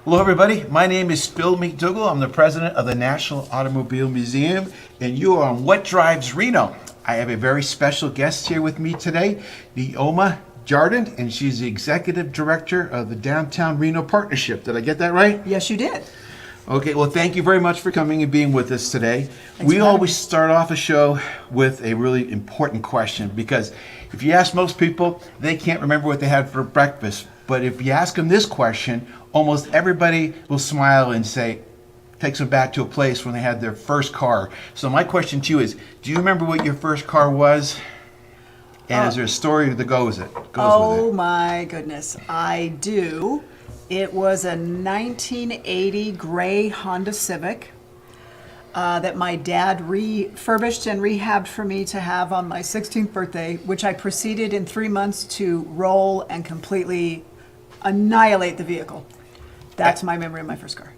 Hello, everybody. My name is Phil MacDougall. I'm the president of the National Automobile Museum, and you are on What Drives Reno. I have a very special guest here with me today, Neoma Jardon, and she's the executive director of the Downtown Reno Partnership. Did I get that right? Yes, you did. Okay, well, thank you very much for coming and being with us today. Thanks We for having always me. start off a show with a really important question because if you ask most people, they can't remember what they had for breakfast. But if you ask them this question, almost everybody will smile and say, takes them back to a place when they had their first car. So my question to you is, do you remember what your first car was? And is there a story that goes with Oh it? my goodness, I do. It was a 1980 gray Honda Civic that my dad refurbished and rehabbed for me to have on my 16th birthday, which I proceeded in 3 months to roll and completely annihilate the vehicle. That's my memory of my first car.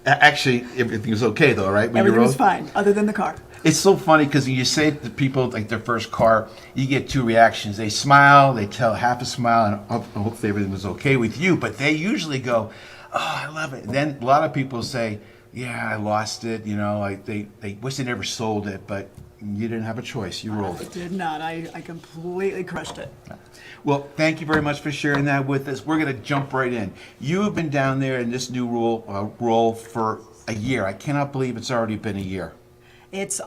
Actually, everything was okay though, right? When you Everything was rode? fine, other than the car. It's so funny because when you say to people like their first car, you get two reactions. They smile, they tell half a smile, and hopefully everything was okay with you. But they usually go, "Oh, I love it." And then a lot of people say, "Yeah, I lost it." You know, like they wish they never sold it, but you didn't have a choice. You rolled I it. did not. I completely crushed it. Well, thank you very much for sharing that with us. We're going to jump right in. You have been down there in this new role for a year. I cannot believe it's already been a year. It's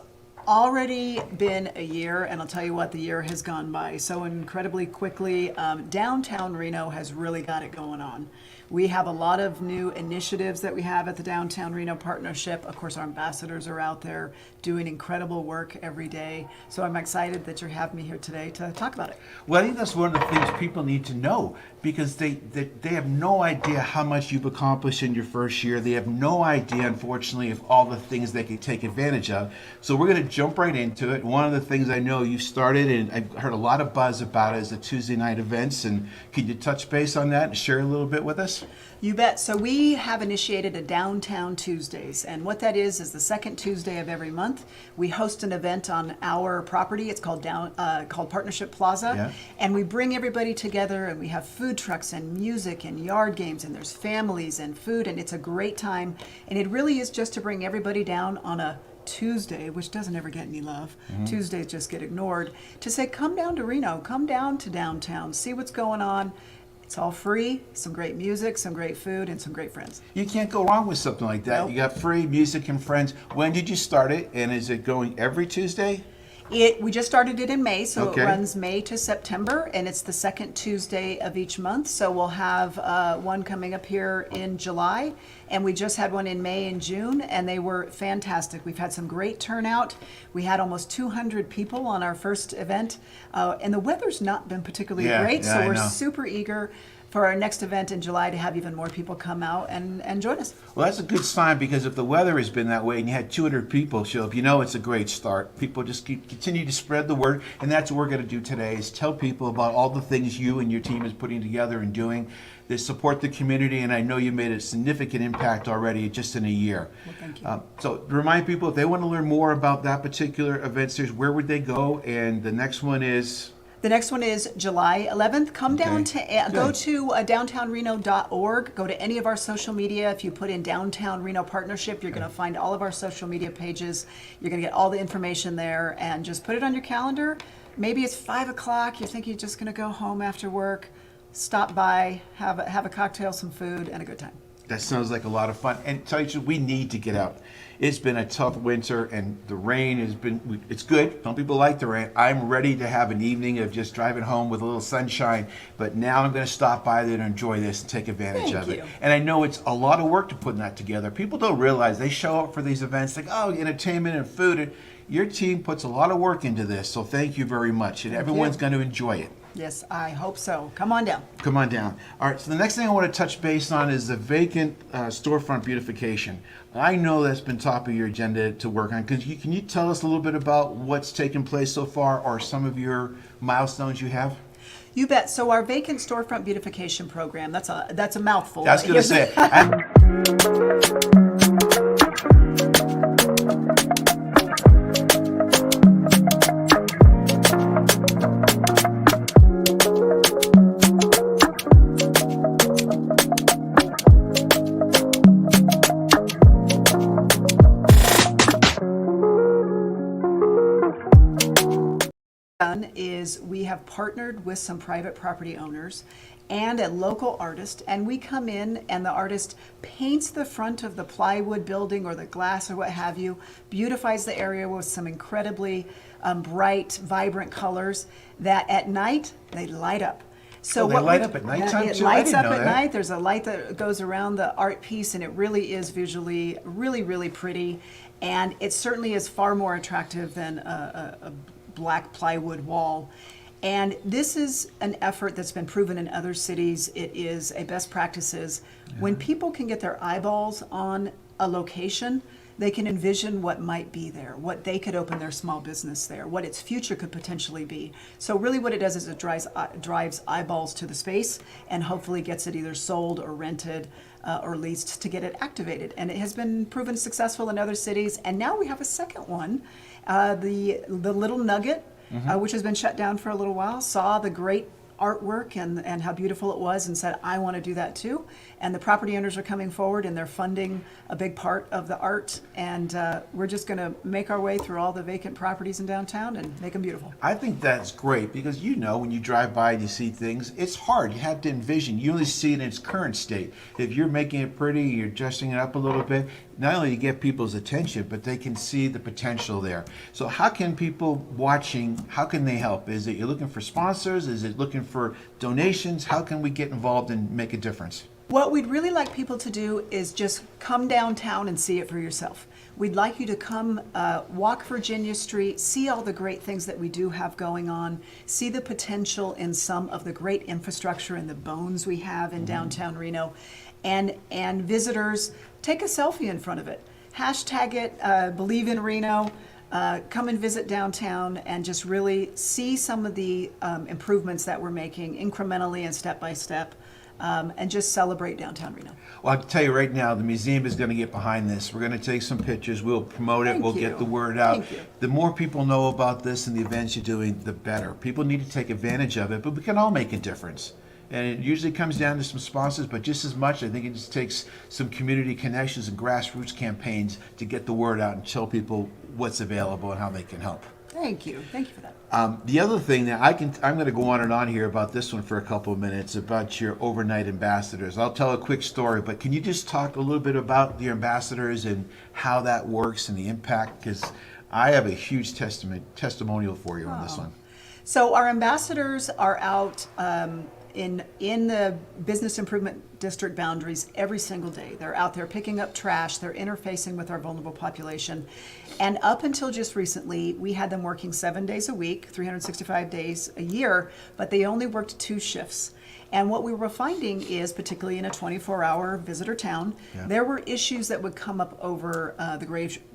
already been a year, and I'll tell you what, the year has gone by so incredibly quickly. Downtown Reno has really got it going on. We have a lot of new initiatives that we have at the Downtown Reno Partnership. Of course, our ambassadors are out there doing incredible work every day. So I'm excited that you're having me here today to talk about it. Well, I think that's one of the things people need to know because they have no idea how much you've accomplished in your first year. They have no idea, unfortunately, of all the things they can take advantage of. So we're going to jump right into it. One of the things I know you started, and I've heard a lot of buzz about it, is the Tuesday night events. And could you touch base on that and share a little bit with us? You bet. So we have initiated a Downtown Tuesdays, and what that is the second Tuesday of every month. We host an event on our property. It's called called Partnership Plaza, Yeah. and we bring everybody together, and we have food trucks and music and yard games, and there's families and food, and it's a great time. And it really is just to bring everybody down on a Tuesday, which doesn't ever get any love. Tuesdays just get ignored. To say, come down to Reno, come down to downtown, see what's going on. It's all free, some great music, some great food, and some great friends. You can't go wrong with something like that. Nope. You got free music and friends. When did you start it? And is it going every Tuesday? We just started it in May, so Okay. it runs May to September, and it's the second Tuesday of each month. So we'll have one coming up here in July, and we just had one in May and June, and they were fantastic. We've had some great turnout. We had almost 200 people on our first event, and the weather's not been particularly great, yeah, so I we're know. super eager for our next event in July to have even more people come out and join us. Well, that's a good sign because if the weather has been that way and you had 200 people show up, you know it's a great start. People just continue to spread the word, and that's what we're going to do today is tell people about all the things you and your team is putting together and doing that support the community, and I know you made a significant impact already just in a year. Well, thank you. So to remind people, if they want to learn more about that particular event series, where would they go? And the next one is... The next one is July 11th. Come down Okay. to go Good. to downtownreno.org. Go to any of our social media. If you put in Downtown Reno Partnership, you're going to find all of our social media pages. You're going to get all the information there, and just put it on your calendar. Maybe it's 5 o'clock. You think you're just going to go home after work. Stop by, have a cocktail, some food, and a good time. That sounds like a lot of fun. And tell you the truth, we need to get out. It's been a tough winter, and the rain has been, it's good. Some people like the rain. I'm ready to have an evening of just driving home with a little sunshine, but now I'm going to stop by there and enjoy this and take advantage Thank of it. you. And I know it's a lot of work to put that together. People don't realize they show up for these events like, oh, entertainment and food. And your team puts a lot of work into this, so thank you very much. And everyone's you. going to enjoy it. Yes, I hope so. Come on down. Come on down. All right, so the next thing I want to touch base on is the vacant storefront beautification. I know that's been top of your agenda to work on. Can you tell us a little bit about what's taken place so far or some of your milestones you have? You bet. So our vacant storefront beautification program, that's a mouthful. I was going to say. is we have partnered with some private property owners and a local artist, and we come in and the artist paints the front of the plywood building or the glass or what have you, beautifies the area with some incredibly bright, vibrant colors that at night they light up. So they light up at nighttime it too? I lights didn't up know at that. night. There's a light that goes around the art piece, and it really is visually really, really pretty. And it certainly is far more attractive than a black plywood wall. And this is an effort that's been proven in other cities. It is a best practices. When people can get their eyeballs on a location, they can envision what might be there, what they could open their small business there, what its future could potentially be. So really what it does is it drives eyeballs to the space and hopefully gets it either sold or rented or leased to get it activated. And it has been proven successful in other cities. And now we have a second one, the Little Nugget, which has been shut down for a little while, saw the great artwork and how beautiful it was and said, I want to do that too. And the property owners are coming forward and they're funding a big part of the art. And we're just going to make our way through all the vacant properties in downtown and make them beautiful. I think that's great because when you drive by and you see things, it's hard. You have to envision. You only see it in its current state. If you're making it pretty, you're adjusting it up a little bit, not only do you get people's attention, but they can see the potential there. So how can people watching, how can they help? Is it you're looking for sponsors? Is it looking for donations? How can we get involved and make a difference? What we'd really like people to do is just come downtown and see it for yourself. We'd like you to come walk Virginia Street, see all the great things that we do have going on, see the potential in some of the great infrastructure and the bones we have in downtown Reno, and visitors, take a selfie in front of it. Hashtag it, Believe in Reno. Come and visit downtown and just really see some of the improvements that we're making incrementally and step by step. And just celebrate downtown Reno. Well, I can tell you right now, the museum is going to get behind this. We're going to take some pictures. We'll promote it. Thank We'll you. get the word out. Thank you. The more people know about this and the events you're doing, the better. People need to take advantage of it, but we can all make a difference. And it usually comes down to some sponsors, but just as much, I think it just takes some community connections and grassroots campaigns to get the word out and tell people what's available and how they can help. Thank you. Thank you for that. The other thing that I'm going to go on and on here about this one for a couple of minutes about your overnight ambassadors. I'll tell a quick story, but can you just talk a little bit about your ambassadors and how that works and the impact? Because I have a huge testimonial for you on this one. So our ambassadors are out in the business improvement district boundaries every single day. They're out there picking up trash. They're interfacing with our vulnerable population. And up until just recently, we had them working 7 days a week, 365 days a year, but they only worked 2 shifts. And what we were finding is, particularly in a 24-hour visitor town, there were issues that would come up over the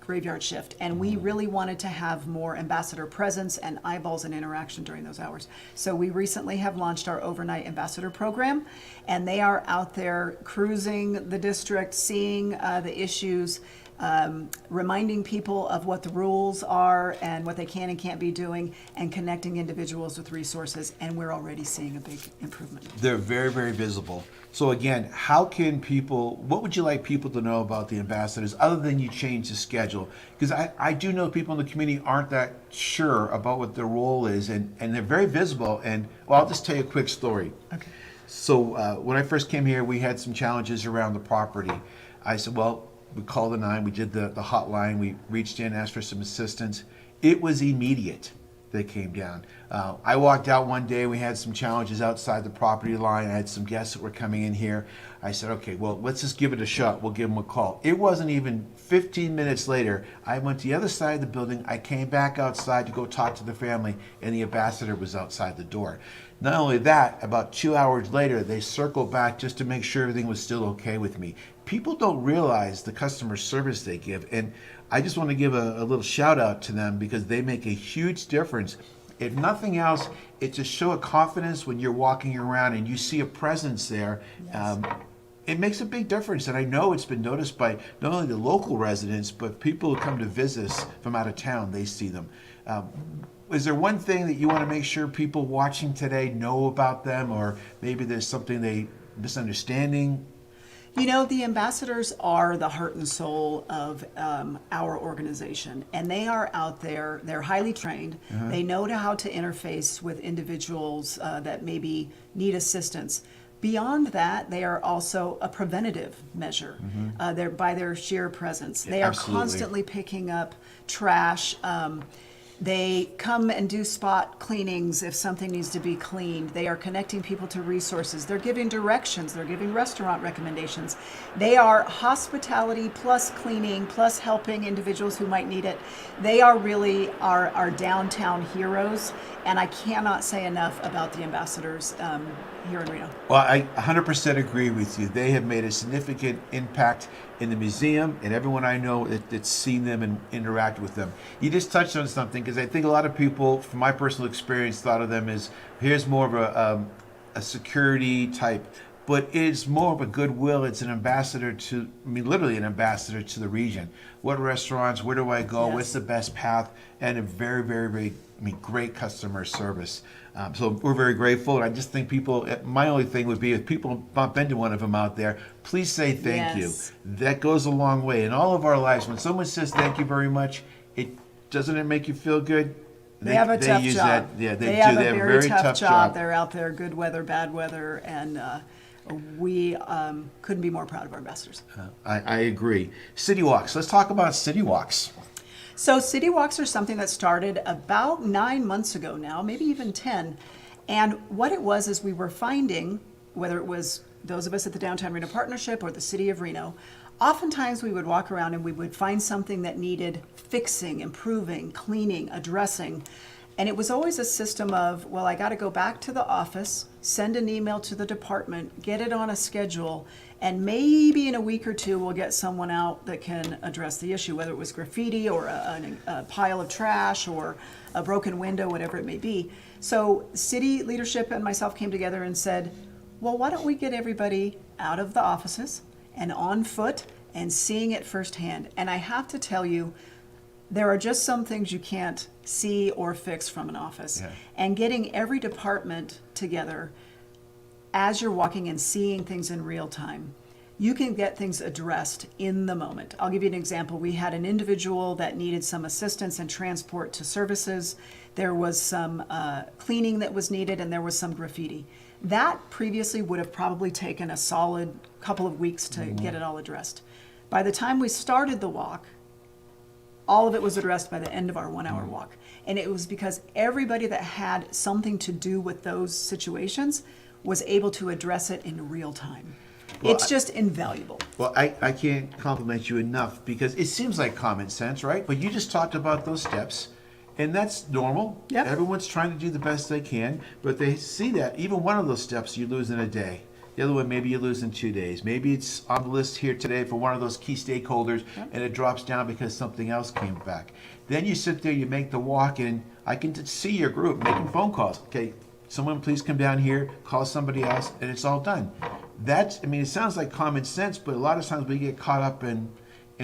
graveyard shift. And we really wanted to have more ambassador presence and eyeballs and interaction during those hours. So we recently have launched our overnight ambassador program, and they are out there cruising the district, seeing the issues, reminding people of what the rules are and what they can and can't be doing, and connecting individuals with resources, and we're already seeing a big improvement. They're very, very visible. So again, what would you like people to know about the ambassadors other than you change the schedule? Because I do know people in the community aren't that sure about what their role is, and they're very visible. And well, I'll just tell you a quick story. Okay. So when I first came here, we had some challenges around the property. I said, well, we called the 9, we did the hotline, we reached in, asked for some assistance. It was immediate. They came down. I walked out one day, we had some challenges outside the property line. I had some guests that were coming in here. I said, okay, well, let's just give it a shot. We'll give them a call. It wasn't even 15 minutes later. I went to the other side of the building. I came back outside to go talk to the family, and the ambassador was outside the door. Not only that, about 2 hours later, they circled back just to make sure everything was still okay with me. People don't realize the customer service they give, and I just want to give a little shout out to them because they make a huge difference. If nothing else, it's a show of confidence when you're walking around and you see a presence there. Yes. It makes a big difference, and I know it's been noticed by not only the local residents, but people who come to visit us from out of town, they see them. Is there one thing that you want to make sure people watching today know about them, or maybe there's something they misunderstanding? You know, the ambassadors are the heart and soul of our organization, and they are out there. They're highly trained. They know how to interface with individuals that maybe need assistance. Beyond that, they are also a preventative measure. They're by their sheer presence. They are Absolutely. constantly picking up trash. They come and do spot cleanings if something needs to be cleaned. They are connecting people to resources. They're giving directions. They're giving restaurant recommendations. They are hospitality plus cleaning plus helping individuals who might need it. They are really our downtown heroes, and I cannot say enough about the ambassadors here in Reno. Well, I 100% agree with you. They have made a significant impact in the museum and everyone I know that's seen them and interacted with them. You just touched on something, because I think a lot of people, from my personal experience, thought of them as, here's more of a security type, but it's more of a goodwill. It's an ambassador to, I mean, literally an ambassador to the region. What restaurants, where do I go, Yes. what's the best path, and a very, very, very, great customer service. So we're very grateful, and I just think people, my only thing would be if people bump into one of them out there, please say thank Yes. you. That goes a long way in all of our lives. When someone says thank you very much, doesn't it make you feel good? They have a tough use job. That, yeah, they do. have They a have very tough job. job. They're out there, good weather, bad weather, and we couldn't be more proud of our ambassadors. I agree. City walks. Let's talk about city walks. So city walks are something that started about 9 months ago now, maybe even 10. And what it was is we were finding, whether it was those of us at the Downtown Reno Partnership or the City of Reno, oftentimes we would walk around and we would find something that needed fixing, improving, cleaning, addressing. And it was always a system of, well, I got to go back to the office, send an email to the department, get it on a schedule, and maybe in a week or two we'll get someone out that can address the issue, whether it was graffiti or a pile of trash or a broken window, whatever it may be. So city leadership and myself came together and said, well, why don't we get everybody out of the offices and on foot and seeing it firsthand? And I have to tell you, there are just some things you can't see or fix from an office. Yeah. And getting every department together as you're walking and seeing things in real time, you can get things addressed in the moment. I'll give you an example. We had an individual that needed some assistance and transport to services. There was some cleaning that was needed, and there was some graffiti. That previously would have probably taken a solid couple of weeks to get it all addressed. By the time we started the walk, all of it was addressed by the end of our 1 hour walk. And it was because everybody that had something to do with those situations was able to address it in real time. Well, It's just invaluable. Well, I can't compliment you enough, because it seems like common sense, right? But you just talked about those steps, and that's normal. Yep. Everyone's trying to do the best they can, but they see that even one of those steps you lose in a day. The other one, maybe you lose in 2 days. Maybe it's on the list here today for one of those key stakeholders, and it drops down because something else came back. Then you sit there, you make the walk, and I can see your group making phone calls. Okay, someone please come down here, call somebody else, and it's all done. That's, I mean, it sounds like common sense, but a lot of times we get caught up in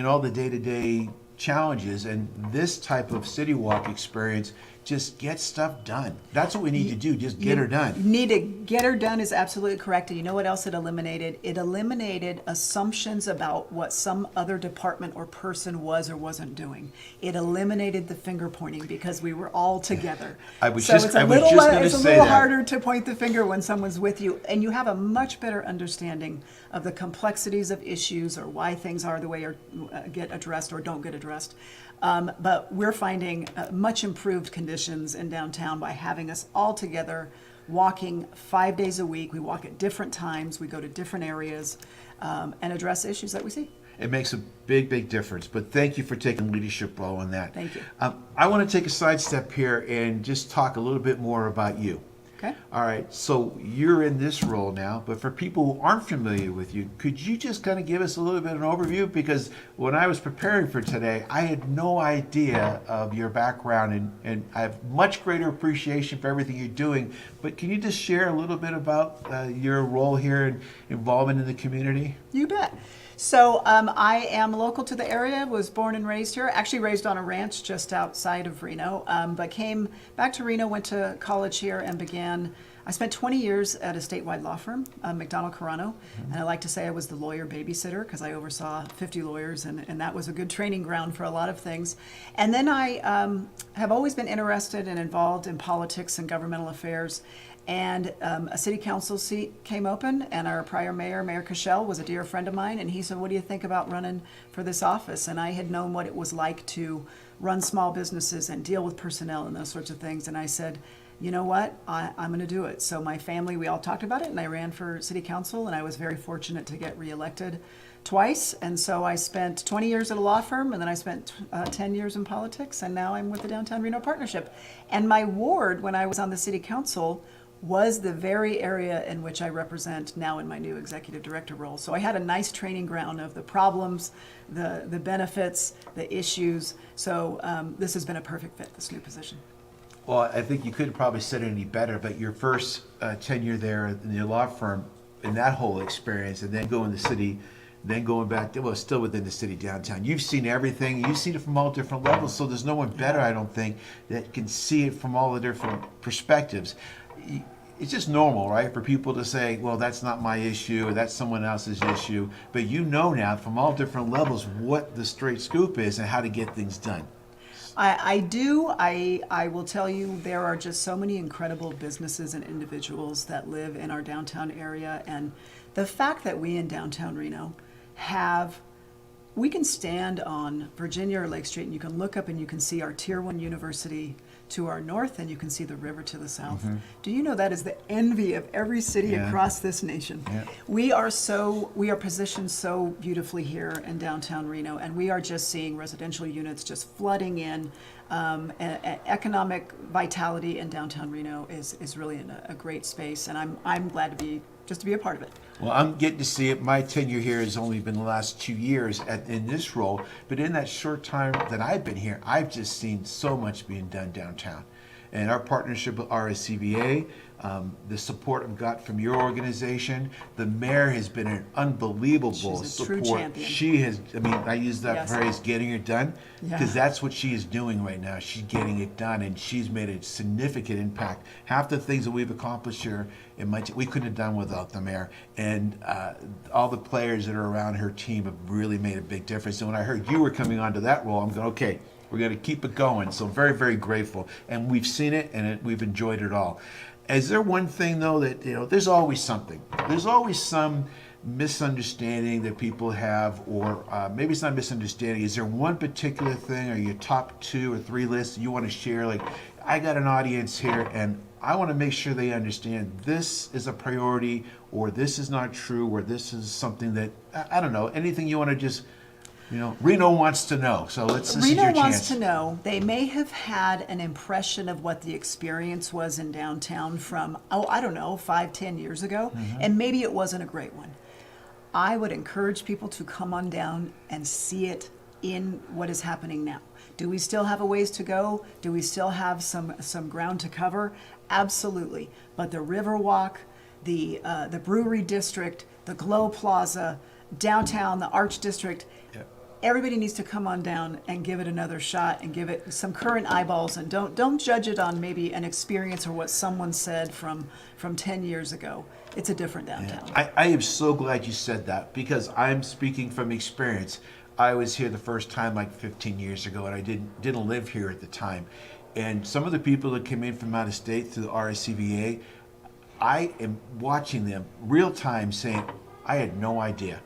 all the day-to-day challenges, and this type of city walk experience just gets stuff done. That's what we need to do, just get her done. Need to get her done is absolutely correct. And you know what else it eliminated? It eliminated assumptions about what some other department or person was or wasn't doing. It eliminated the finger pointing because we were all together. I was so just- it's a I was little, just gonna it's a say little that. harder to point the finger when someone's with you, and you have a much better understanding of the complexities of issues or why things are the way or get addressed or don't get addressed. But we're finding much improved conditions in downtown by having us all together, walking 5 days a week. We walk at different times. We go to different areas and address issues that we see. It makes a big, big difference. But thank you for taking leadership role in that. Thank you. I want to take a sidestep here and just talk a little bit more about you. Okay. All right, so you're in this role now, but for people who aren't familiar with you, could you just kind of give us a little bit of an overview? Because when I was preparing for today, I had no idea of your background, and I have much greater appreciation for everything you're doing. But can you just share a little bit about your role here and involvement in the community? You bet. So I am local to the area, was born and raised here, actually raised on a ranch just outside of Reno, but came back to Reno, went to college here, and began I spent 20 years at a statewide law firm, McDonald Carano, and I like to say I was the lawyer babysitter because I oversaw 50 lawyers, and that was a good training ground for a lot of things. And then I have always been interested and involved in politics and governmental affairs. And a city council seat came open, and our prior mayor, Mayor Cashel, was a dear friend of mine, and he said, "What do you think about running for this office?" And I had known what it was like to run small businesses and deal with personnel and those sorts of things. And I said, you know what, I'm going to do it. So my family, we all talked about it, and I ran for city council, and I was very fortunate to get reelected twice. And so I spent 20 years at a law firm, and then I spent 10 years in politics, and now I'm with the Downtown Reno Partnership. And my ward, when I was on the city council, was the very area in which I represent now in my new executive director role. So I had a nice training ground of the problems, the benefits, the issues. So this has been a perfect fit, this new position. Well, I think you couldn't probably said it any better, but your first tenure there in your law firm, in that whole experience, and then going to the city, then going back to, well, still within the city downtown. You've seen everything. You've seen it from all different levels, so there's no one better, I don't think, that can see it from all the different perspectives. It's just normal, right, for people to say, well, that's not my issue, or that's someone else's issue. But you know now from all different levels what the straight scoop is and how to get things done. I do. I will tell you, there are just so many incredible businesses and individuals that live in our downtown area. And the fact that we in downtown Reno we can stand on Virginia or Lake Street, and you can look up and you can see our Tier 1 university to our north, and you can see the river to the south. Mm-hmm. Do you know that is the envy of every city across this nation? Yeah. We are positioned so beautifully here in downtown Reno, and we are just seeing residential units just flooding in. Economic vitality in downtown Reno is really in a great space, and I'm glad to be a part of it. Well, I'm getting to see it. My tenure here has only been the last 2 years in this role, but in that short time that I've been here, I've just seen so much being done downtown. And our partnership with RSCVA, the support I've got from your organization, the mayor has been an unbelievable support. True champion. She has, I use that phrase, getting it done, because that's what she is doing right now. She's getting it done, and she's made a significant impact. Half the things that we've accomplished here, we couldn't have done without the mayor. And all the players that are around her team have really made a big difference. And when I heard you were coming onto that role, I'm going, okay, we're going to keep it going. So very, very grateful. And we've seen it, and we've enjoyed it all. Is there one thing, though, that, there's always something. There's always some misunderstanding that people have, or maybe it's not misunderstanding. Is there one particular thing, or your top 2 or 3 lists you want to share? Like, I got an audience here, and I want to make sure they understand this is a priority, or this is not true, or this is something that, I don't know, anything you want to just... Reno wants to know, so this is your chance. Reno wants to know. They may have had an impression of what the experience was in downtown from, 5-10 years ago, and maybe it wasn't a great one. I would encourage people to come on down and see it in what is happening now. Do we still have a ways to go? Do we still have some ground to cover? Absolutely. But the Riverwalk, the Brewery District, the Glow Plaza, downtown, the Arch District, everybody needs to come on down and give it another shot and give it some current eyeballs, and don't judge it on maybe an experience or what someone said from 10 years ago. It's a different downtown. I am so glad you said that, because I'm speaking from experience. I was here the first time like 15 years ago, and I didn't live here at the time. And some of the people that came in from out of state through the RSCVA, I am watching them real time saying, I had no idea.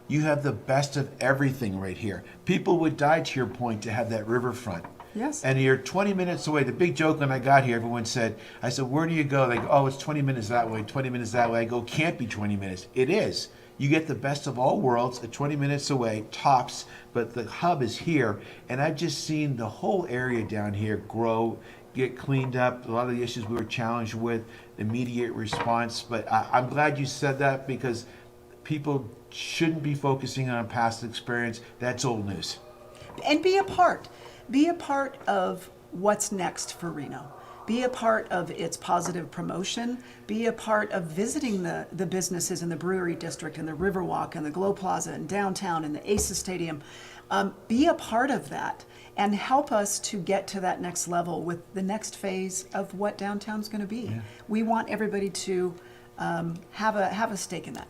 You have the best of everything right here. People would die, to your point, to have that riverfront. Yes. And you're 20 minutes away. The big joke when I got here, everyone said, I said, where do you go? They go, oh, it's 20 minutes that way, 20 minutes that way. I go, can't be 20 minutes. It is. You get the best of all worlds at 20 minutes away, tops, but the hub is here. And I've just seen the whole area down here grow, get cleaned up. A lot of the issues we were challenged with, immediate response. But I'm glad you said that, because people shouldn't be focusing on past experience. That's old news. And be a part of what's next for Reno. be a part of its positive promotion, be a part of visiting the businesses in the Brewery District and the Riverwalk and the Glow Plaza and downtown and the Aces Stadium. Be a part of that and help us to get to that next level with the next phase of what downtown's going to be. Yeah. We want everybody to have a stake in that.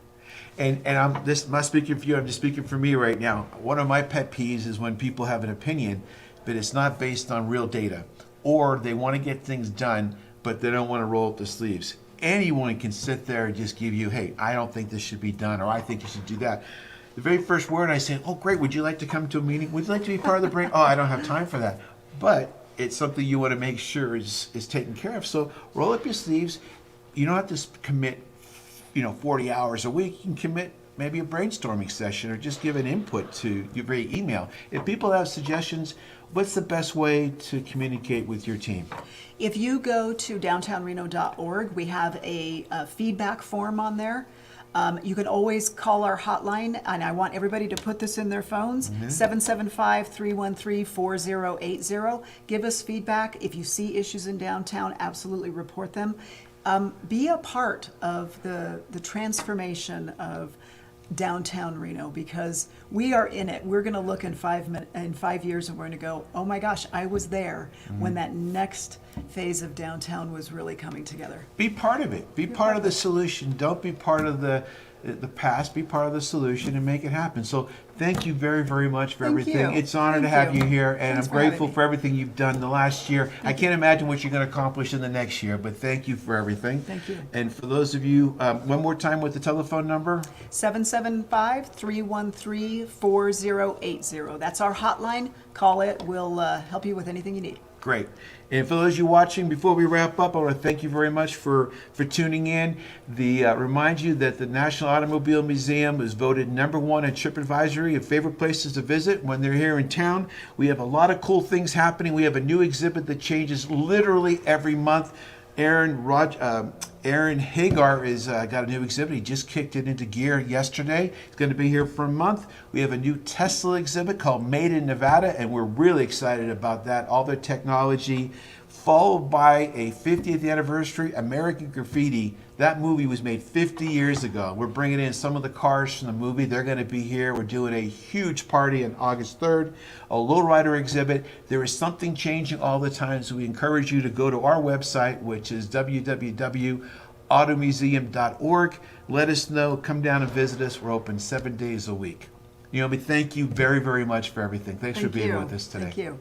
And I'm not speaking for you, I'm just speaking for me right now. One of my pet peeves is when people have an opinion, but it's not based on real data. Or they want to get things done, but they don't want to roll up the sleeves. Anyone can sit there and just give you, hey, I don't think this should be done, or I think you should do that. The very first word I say, oh, great, would you like to come to a meeting? Would you like to be part of the brain? Oh, I don't have time for that. But it's something you want to make sure is taken care of. So roll up your sleeves. You don't have to commit 40 hours a week. You can commit maybe a brainstorming session or just give an input to your very email. If people have suggestions, what's the best way to communicate with your team? If you go to downtownreno.org, we have a feedback form on there. You can always call our hotline, and I want everybody to put this in their phones, 775-313-4080. Give us feedback. If you see issues in downtown, absolutely report them. Be a part of the transformation of downtown Reno, because we are in it. We're going to look in 5 years and we're going to go, oh my gosh, I was there when that next phase of downtown was really coming together. Be part of it. Be part of the solution. Don't be part of the past. Be part of the solution and make it happen. So thank you very, very much for Thank everything. you. It's an honor to Thank have you. you here, and Thanks I'm for having grateful me. for everything you've done the last year. I can't imagine what you're going to accomplish in the next year, but thank you for everything. Thank you. And for those of you, one more time with the telephone number. 775-313-4080. That's our hotline. Call it. We'll help you with anything you need. Great. And for those of you watching, before we wrap up, I want to thank you very much for tuning in. Remind you that the National Automobile Museum is voted #1 in TripAdvisory of favorite places to visit when they're here in town. We have a lot of cool things happening. We have a new exhibit that changes literally every month. Aaron Hagar is got a new exhibit. He just kicked it into gear yesterday. It's going to be here for a month. We have a new Tesla exhibit called Made in Nevada, and we're really excited about that. All their technology, followed by a 50th anniversary American Graffiti. That movie was made 50 years ago. We're bringing in some of the cars from the movie. They're going to be here. We're doing a huge party on August 3rd, a lowrider exhibit. There is something changing all the time, so we encourage you to go to our website, which is www.automuseum.org. Let us know. Come down and visit us. We're open 7 days a week. Naomi, thank you very, very much for everything. Thanks for being with us today. Thank you.